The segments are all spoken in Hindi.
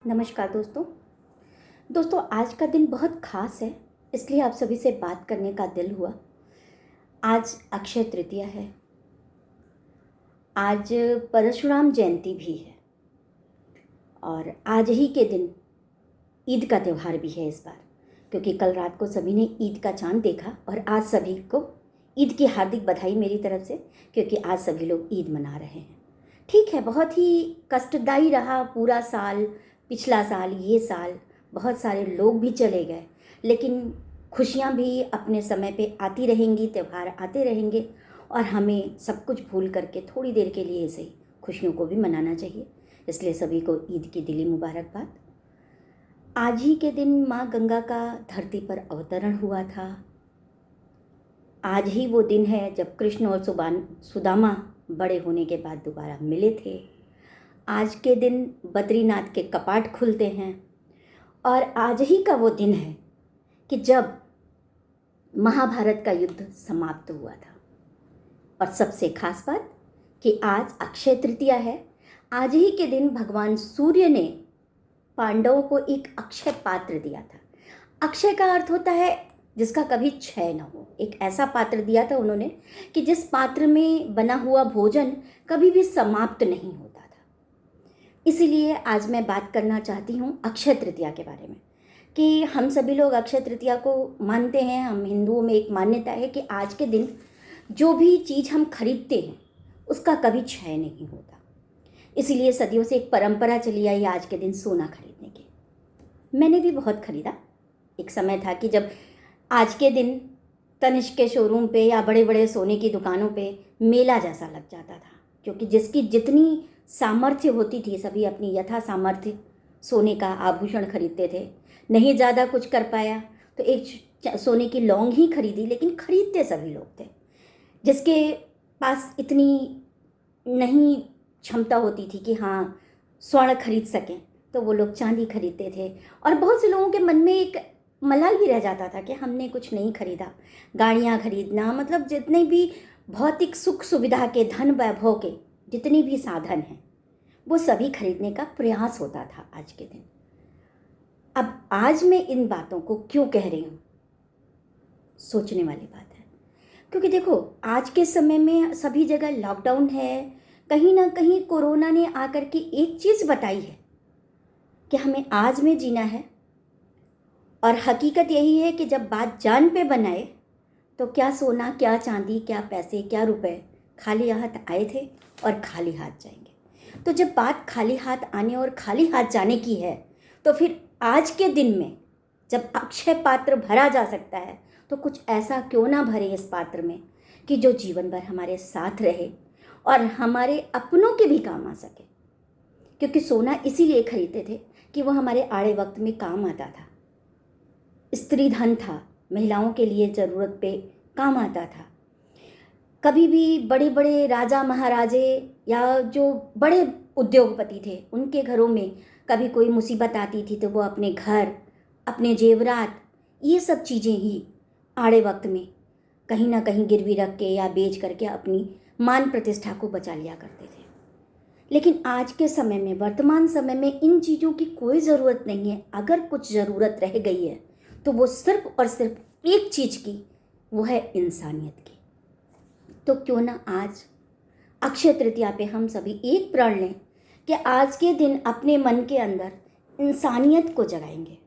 नमस्कार दोस्तों। आज का दिन बहुत ख़ास है, इसलिए आप सभी से बात करने का दिल हुआ। आज अक्षय तृतीया है। आज परशुराम जयंती भी है और आज ही के दिन ईद का त्यौहार भी है इस बार, क्योंकि कल रात को सभी ने ईद का चांद देखा और आज सभी को ईद की हार्दिक बधाई मेरी तरफ से, क्योंकि आज सभी लोग ईद मना रहे हैं। ठीक है, बहुत ही कष्टदायी रहा पूरा साल, पिछला साल, ये साल। बहुत सारे लोग भी चले गए, लेकिन खुशियाँ भी अपने समय पे आती रहेंगी, त्यौहार आते रहेंगे और हमें सब कुछ भूल करके थोड़ी देर के लिए ऐसे ही खुशियों को भी मनाना चाहिए। इसलिए सभी को ईद की दिली मुबारकबाद। आज ही के दिन माँ गंगा का धरती पर अवतरण हुआ था। आज ही वो दिन है जब कृष्ण और सुदामा बड़े होने के बाद दोबारा मिले थे। आज के दिन बद्रीनाथ के कपाट खुलते हैं और आज ही का वो दिन है कि जब महाभारत का युद्ध समाप्त हुआ था। और सबसे खास बात कि आज अक्षय तृतीया है। आज ही के दिन भगवान सूर्य ने पांडवों को एक अक्षय पात्र दिया था। अक्षय का अर्थ होता है जिसका कभी क्षय न हो। एक ऐसा पात्र दिया था उन्होंने कि जिस पात्र में बना हुआ भोजन कभी भी समाप्त नहीं होता था। इसीलिए आज मैं बात करना चाहती हूँ अक्षय तृतीया के बारे में, कि हम सभी लोग अक्षय तृतीया को मानते हैं। हम हिंदुओं में एक मान्यता है कि आज के दिन जो भी चीज़ हम खरीदते हैं उसका कभी क्षय नहीं होता। इसीलिए सदियों से एक परंपरा चली आई आज के दिन सोना खरीदने की। मैंने भी बहुत खरीदा। एक समय था कि जब आज के दिन तनिष्क के शोरूम पे या बड़े बड़े सोने की दुकानों पे मेला जैसा लग जाता था, क्योंकि जिसकी जितनी सामर्थ्य होती थी सभी अपनी यथा सामर्थ्य सोने का आभूषण खरीदते थे। नहीं ज़्यादा कुछ कर पाया तो एक सोने की लौंग ही खरीदी, लेकिन खरीदते सभी लोग थे। जिसके पास इतनी नहीं क्षमता होती थी कि हाँ स्वर्ण खरीद सकें, तो वो लोग चांदी खरीदते थे। और बहुत से लोगों के मन में एक मलाल भी रह जाता था कि हमने कुछ नहीं खरीदा। गाड़ियाँ खरीदना, मतलब जितने भी भौतिक सुख सुविधा के, धन वैभव के जितने भी साधन हैं, वो सभी खरीदने का प्रयास होता था आज के दिन। अब आज मैं इन बातों को क्यों कह रही हूँ, सोचने वाली बात है। क्योंकि देखो, आज के समय में सभी जगह लॉकडाउन है। कहीं ना कहीं कोरोना ने आकर के एक चीज़ बताई है कि हमें आज में जीना है। और हकीकत यही है कि जब बात जान पे बनाए तो क्या सोना, क्या चांदी, क्या पैसे, क्या रुपए खाली हाथ आए थे और खाली हाथ जाएंगे। तो जब बात खाली हाथ आने और खाली हाथ जाने की है, तो फिर आज के दिन में जब अक्षय पात्र भरा जा सकता है, तो कुछ ऐसा क्यों ना भरे इस पात्र में कि जो जीवन भर हमारे साथ रहे और हमारे अपनों के भी काम आ सके। क्योंकि सोना इसीलिए खरीदते थे कि वो हमारे आड़े वक्त में काम आता था। स्त्री धन था, महिलाओं के लिए ज़रूरत पे काम आता था। कभी भी बड़े बड़े राजा महाराजे या जो बड़े उद्योगपति थे, उनके घरों में कभी कोई मुसीबत आती थी तो वो अपने घर, अपने जेवरात, ये सब चीज़ें ही आड़े वक्त में कहीं ना कहीं गिरवी रख के या बेच करके अपनी मान प्रतिष्ठा को बचा लिया करते थे। लेकिन आज के समय में, वर्तमान समय में इन चीज़ों की कोई ज़रूरत नहीं है। अगर कुछ ज़रूरत रह गई है तो वो सिर्फ और सिर्फ एक चीज़ की, वो है इंसानियत की। तो क्यों ना आज अक्षय तृतीया पे हम सभी एक प्रण लें कि आज के दिन अपने मन के अंदर इंसानियत को जगाएंगे।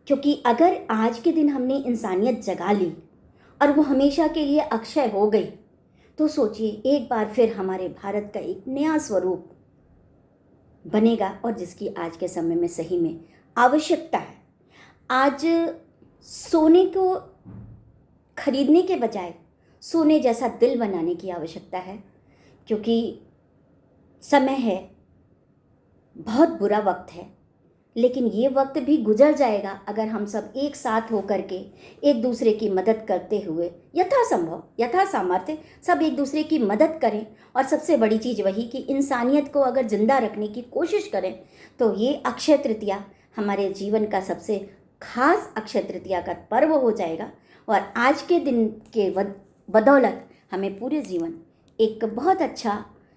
क्योंकि अगर आज के दिन हमने इंसानियत जगा ली और वो हमेशा के लिए अक्षय हो गई, तो सोचिए एक बार फिर हमारे भारत का एक नया स्वरूप बनेगा, और जिसकी आज के समय में सही में आवश्यकता है। आज सोने को खरीदने के बजाय सोने जैसा दिल बनाने की आवश्यकता है। क्योंकि समय है, बहुत बुरा वक्त है, लेकिन ये वक्त भी गुजर जाएगा अगर हम सब एक साथ होकर के एक दूसरे की मदद करते हुए यथासंभव, यथा सामर्थ्य सब एक दूसरे की मदद करें। और सबसे बड़ी चीज़ वही कि इंसानियत को अगर जिंदा रखने की कोशिश करें, तो ये अक्षय तृतीया हमारे जीवन का सबसे खास अक्षय तृतीया का पर्व हो जाएगा। और आज के दिन के बदौलत हमें पूरे जीवन एक बहुत अच्छा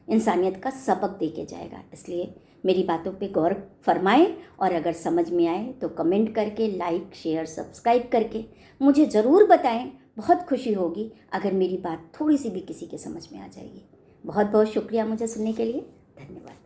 इंसानियत का सबक दे के जाएगा। इसलिए मेरी बातों पे गौर फरमाएं और अगर समझ में आए तो कमेंट करके, लाइक, शेयर, सब्सक्राइब करके मुझे ज़रूर बताएं। बहुत खुशी होगी अगर मेरी बात थोड़ी सी भी किसी के समझ में आ जाएगी। बहुत बहुत शुक्रिया मुझे सुनने के लिए। धन्यवाद।